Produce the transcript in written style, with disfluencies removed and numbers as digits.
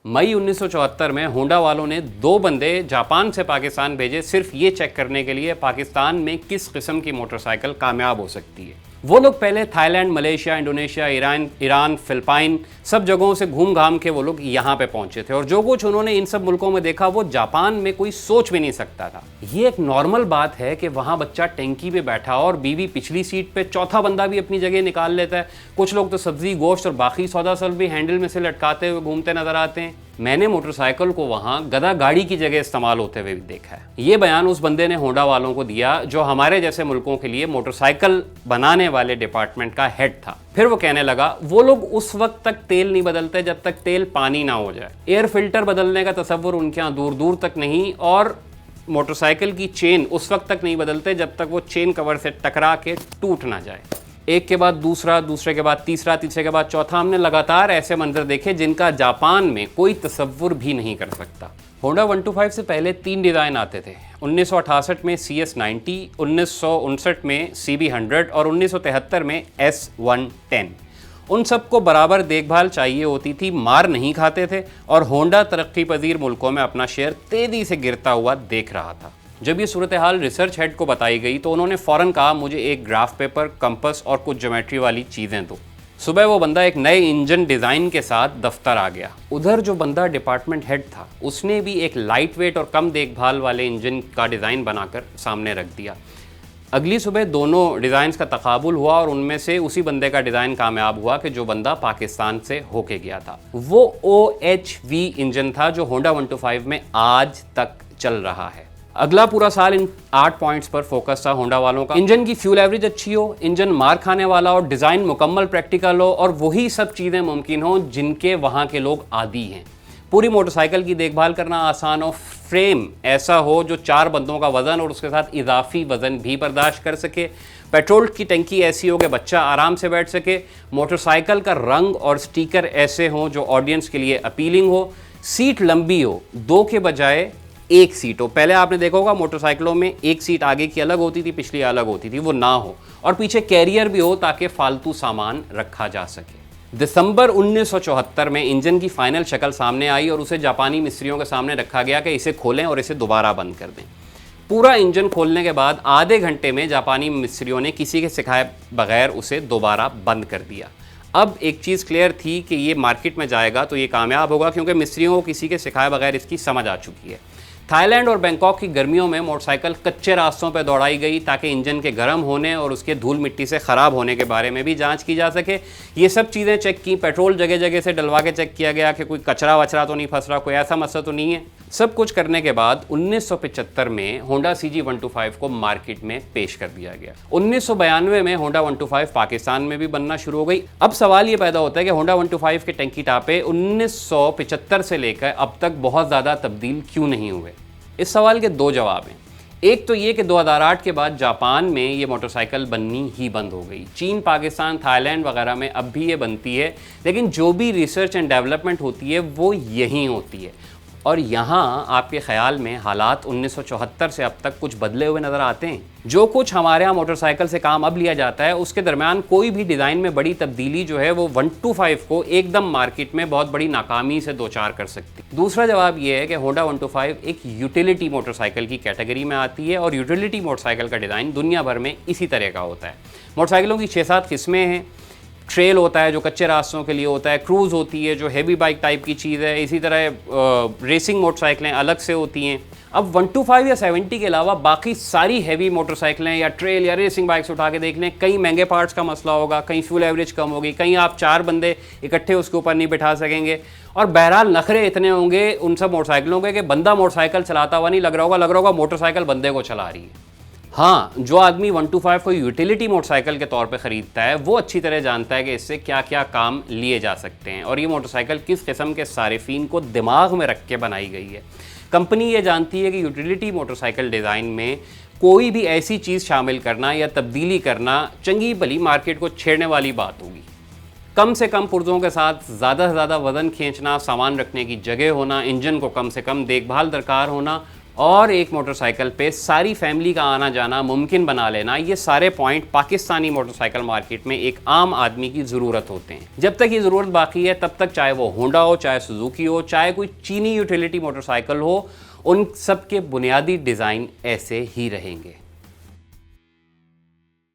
मई 1974 में होंडा वालों ने 2 बंदे जापान से पाकिस्तान भेजे सिर्फ ये चेक करने के लिए पाकिस्तान में किस किस्म की मोटरसाइकिल कामयाब हो सकती है। वो लोग पहले Thailand, Malaysia, Indonesia, Iran, Philippine सब जगहों से घूम घाम के वो लोग यहाँ पे पहुंचे थे और जो कुछ उन्होंने इन सब मुल्कों में देखा वो जापान में कोई सोच भी नहीं सकता था। ये एक नॉर्मल बात है कि वहाँ बच्चा टैंकी पे बैठा और बीवी पिछली सीट पे, चौथा बंदा भी अपनी जगह निकाल लेता है। कुछ लोग तो सब्जी, गोश्त और बाकी सौदा सब भी हैंडल में से लटकाते हुए घूमते नजर आते हैं। मैंने मोटरसाइकिल को वहां गधा गाड़ी की जगह इस्तेमाल होते हुए भी देखा है। ये बयान उस बंदे ने होंडा वालों को दिया जो हमारे जैसे मुल्कों के लिए मोटरसाइकिल बनाने वाले डिपार्टमेंट का हेड था। फिर वो कहने लगा वो लोग उस वक्त तक तेल नहीं बदलते जब तक तेल पानी ना हो जाए। एयर फिल्टर बदलने का तसव्वुर उनके यहाँ दूर दूर तक नहीं, और मोटरसाइकिल की चेन उस वक्त तक नहीं बदलते जब तक वो चेन कवर से टकरा के टूट ना जाए। एक के बाद दूसरा, दूसरे के बाद तीसरा, तीसरे के बाद चौथा, हमने लगातार ऐसे मंजर देखे जिनका जापान में कोई तसव्वुर भी नहीं कर सकता। होंडा 125 से पहले 3 डिज़ाइन आते थे। 1968 में CS90, 1959 में CB100 और 1973 में S110। उन सबको बराबर देखभाल चाहिए होती थी, मार नहीं खाते थे और होंडा तरक्की पजीर मुल्कों में अपना शेयर तेज़ी से गिरता हुआ देख रहा था। जब ये सूरत हाल रिसर्च हेड को बताई गई तो उन्होंने फ़ौरन कहा मुझे एक ग्राफ पेपर, कंपस और कुछ ज्योमेट्री वाली चीज़ें दो। सुबह वो बंदा एक नए इंजन डिज़ाइन के साथ दफ्तर आ गया। उधर जो बंदा डिपार्टमेंट हेड था उसने भी एक लाइट वेट और कम देखभाल वाले इंजन का डिज़ाइन बनाकर सामने रख दिया। अगली सुबह दोनों डिज़ाइंस का तकाबुल हुआ और उनमें से उसी बंदे का डिज़ाइन कामयाब हुआ कि जो बंदा पाकिस्तान से होके गया था। वो OHV इंजन था जो होंडा 125 में आज तक चल रहा है। अगला पूरा साल इन 8 पॉइंट्स पर फोकस था होंडा वालों का। इंजन की फ्यूल एवरेज अच्छी हो, इंजन मार खाने वाला हो, डिज़ाइन मुकम्मल प्रैक्टिकल हो और वही सब चीज़ें मुमकिन हो जिनके वहाँ के लोग आदी हैं। पूरी मोटरसाइकिल की देखभाल करना आसान हो, फ्रेम ऐसा हो जो 4 बंदों का वज़न और उसके साथ इजाफी वज़न भी बर्दाश्त कर सके, पेट्रोल की टंकी ऐसी हो कि बच्चा आराम से बैठ सके, मोटरसाइकिल का रंग और स्टिकर ऐसे हों जो ऑडियंस के लिए अपीलिंग हो, सीट लंबी हो, 2 के बजाय 1 सीट हो। पहले आपने देखा होगा मोटरसाइकिलों में 1 सीट आगे की अलग होती थी, पिछली अलग होती थी, वो ना हो, और पीछे कैरियर भी हो ताकि फालतू सामान रखा जा सके। दिसंबर 1974 में इंजन की फाइनल शक्ल सामने आई और उसे जापानी मिस्त्रियों के सामने रखा गया कि इसे खोलें और इसे दोबारा बंद कर दें। पूरा इंजन खोलने के बाद आधे घंटे में जापानी मिस्त्रियों ने किसी के सिखाए बगैर उसे दोबारा बंद कर दिया। अब एक चीज़ क्लियर थी कि ये मार्केट में जाएगा तो ये कामयाब होगा क्योंकि मिस्त्रियों को किसी के सिखाए बगैर इसकी समझ आ चुकी है। थाईलैंड और बैंकॉक की गर्मियों में मोटरसाइकिल कच्चे रास्तों पर दौड़ाई गई ताकि इंजन के गर्म होने और उसके धूल मिट्टी से ख़राब होने के बारे में भी जांच की जा सके। ये सब चीज़ें चेक की, पेट्रोल जगह जगह से डलवा के चेक किया गया कि कोई कचरा वचरा तो नहीं फंस रहा, कोई ऐसा मसला तो नहीं है। सब कुछ करने के बाद 1975 में होंडा CG125 को मार्केट में पेश कर दिया गया। 1992 में होंडा 125 पाकिस्तान में भी बनना शुरू हो गई। अब सवाल ये पैदा होता है कि होंडा 125 के टंकी टापे 1975 से लेकर अब तक बहुत ज़्यादा तब्दील क्यों नहीं हुए? इस सवाल के 2 जवाब हैं। एक तो ये कि 2008 के बाद जापान में ये मोटरसाइकिल बननी ही बंद हो गई। चीन, पाकिस्तान, थाईलैंड वगैरह में अब भी ये बनती है, लेकिन जो भी रिसर्च एंड डेवलपमेंट होती है वो यहीं होती है। और यहाँ आपके ख्याल में हालात 1974 से अब तक कुछ बदले हुए नज़र आते हैं? जो कुछ हमारे यहाँ मोटरसाइकिल से काम अब लिया जाता है उसके दरमियान कोई भी डिज़ाइन में बड़ी तब्दीली जो है वो 125 को एकदम मार्केट में बहुत बड़ी नाकामी से दो चार कर सकती है। दूसरा जवाब ये है कि होंडा 125 एक यूटिलिटी मोटरसाइकिल की कैटेगरी में आती है और यूटिलिटी मोटरसाइकिल का डिज़ाइन दुनिया भर में इसी तरह का होता है। मोटरसाइकिलों की 6-7 किस्में हैं। ट्रेल होता है जो कच्चे रास्तों के लिए होता है, क्रूज़ होती है जो हैवी बाइक टाइप की चीज़ है, इसी तरह रेसिंग मोटरसाइकिलें अलग से होती हैं। अब 125 या 70 के अलावा बाकी सारी हैवी मोटरसाइकिलें या ट्रेल या रेसिंग बाइक्स उठा के देख लें, कहीं महंगे पार्ट्स का मसला होगा, कहीं फ्यूल एवरेज कम होगी, कहीं आप 4 बंदे इकट्ठे उसके ऊपर नहीं बिठा सकेंगे, और बहरहाल नखरे इतने होंगे उन सब मोटरसाइकिलों के कि बंदा मोटरसाइकिल चलाता हुआ नहीं लग रहा होगा मोटरसाइकिल बंदे को चला रही है। हाँ, जो आदमी 125 को यूटिलिटी मोटरसाइकिल के तौर पे ख़रीदता है वो अच्छी तरह जानता है कि इससे क्या क्या काम लिए जा सकते हैं और ये मोटरसाइकिल किस किस्म के सारिफीन को दिमाग में रख के बनाई गई है। कंपनी ये जानती है कि यूटिलिटी मोटरसाइकिल डिज़ाइन में कोई भी ऐसी चीज़ शामिल करना या तब्दीली करना चंगी भली मार्केट को छेड़ने वाली बात होगी। कम से कम पुर्जों के साथ ज़्यादा से ज़्यादा वज़न खींचना, सामान रखने की जगह होना, इंजन को कम से कम देखभाल दरकार होना, और एक मोटरसाइकिल पे सारी फैमिली का आना जाना मुमकिन बना लेना, ये सारे पॉइंट पाकिस्तानी मोटरसाइकिल मार्केट में एक आम आदमी की ज़रूरत होते हैं। जब तक ये ज़रूरत बाकी है तब तक चाहे वो होंडा हो, चाहे सुजुकी हो, चाहे कोई चीनी यूटिलिटी मोटरसाइकिल हो, उन सब के बुनियादी डिज़ाइन ऐसे ही रहेंगे।